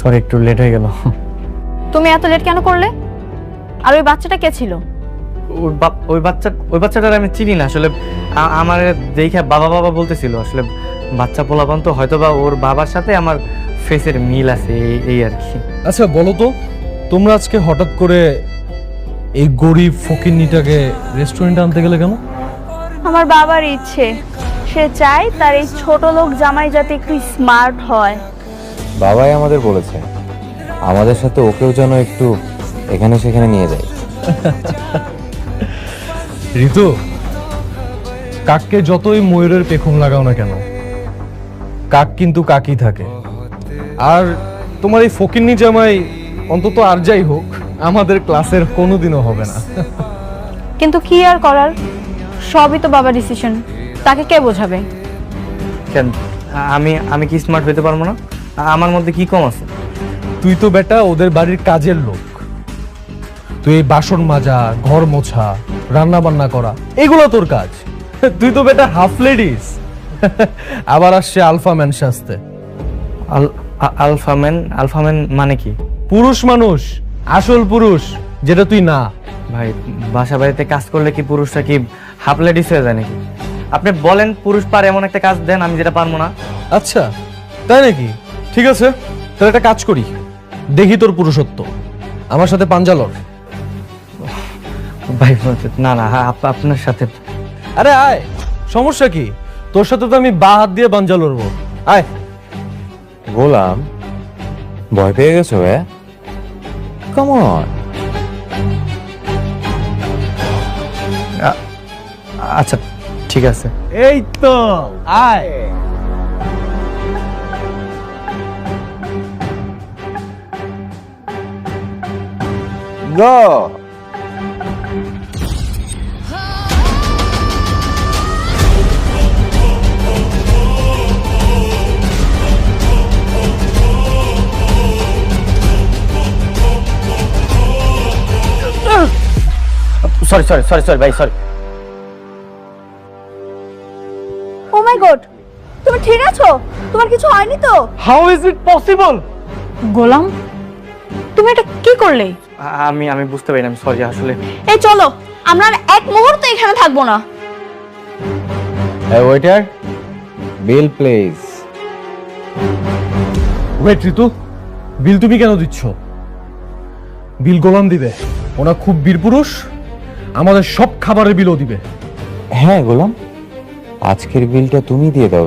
Sorry একটু late হয়ে গেল। তুমি এত লেট কেন করলে? আর ওই বাচ্চাটা কে ছিল? ওই বাচ্চাটার আমি চিনি না আসলে। আমার দেখে বাবা বাবা বলতেছিল, আসলে বাচ্চা পোলাপান তো হয়তোবা ওর বাবার সাথে আমার ফেসের মিল আছে, এই আর কি। আচ্ছা বলো তো, তোমরা আজকে হঠাৎ করে এই গরিব ফকিন্নিটাকে রেস্টুরেন্টে আনতে গেলে কেন? আমার বাবার ইচ্ছে, সে চায় তার এই ছোট লোক জামাই যাতে একটু স্মার্ট হয়। বাবাই আমাদের বলেছে আমাদের সাথে ওকেও যেন একটু এখানে সেখানে নিয়ে যায়। ঋতু, কাককে যতই ময়ূরের পেখম লাগাও না কেন, কাক কিন্তু কাকই থাকে। আর তোমার এই ফকিন্নি জামাই অন্তত আর যাই হোক আমাদের ক্লাসের কোনোদিনও হবে না। কিন্তু কি আর করার, সবই তো বাবার ডিসিশন, তাকে কে বোঝাবে? কেন আমি কি স্মার্ট হতে পারবো না? আমার মধ্যে কি কম আছে? তুই তো বেটা ওদের বাড়ির কাজের লোক। তুই এই বাসন মাজা, ঘর মোছা, রান্না বান্না করা, এগুলো তোর কাজ। তুই তো বেটা হাফ লেডিস। আবার আসছে আলফা ম্যান সাজতে। আলফাম্যান মানে কি? পুরুষ মানুষ, আসল পুরুষ, যেটা তুই না। ভাই, বাসা বাড়িতে কাজ করলে কি পুরুষরা কি হাফ লেডিস হয়ে যায় নাকি? আপনি বলেন পুরুষ পারে এমন একটা কাজ দেন আমি যেটা পারবো না। আচ্ছা তাই নাকি? ঠিক আছে, তাহলে একটা কাজ করি, দেখি তোর পুরুষত্ব। আমার সাথে পাঞ্জা লড়। ভাই না না, আপনার সাথে। আরে আয়, সমস্যা কি? তোর সাথে তো আমি বা হাত দিয়ে পাঞ্জা লড়বো। আয়। গোলাম, ভয় পেয়ে গেছো? Come on. আচ্ছা ঠিক আছে। এই তো আয়। গো। সরি ভাই, সরি। ও মাই গড, তুমি ঠিক আছো? তোমার কিছু হয়নি তো? How is it possible? Golam, তুমি এটা কি করলে? আমি বুঝতে পারি না, আমি সরি আসলে। এই চলো, আমরা আর এক মুহূর্ত এখানে থাকবো না। এই ওয়েটার, বিল প্লিজ। ওয়েট ঋতু, বিল তুমি কেন দিচ্ছ? বিল গোলাম দিবে, ওনা খুব বীর পুরুষ, আমাদের সব খাবারের বিলও দিবে। হ্যাঁ গোলাম, আজকের বিলটা তুমি দিয়ে দাও।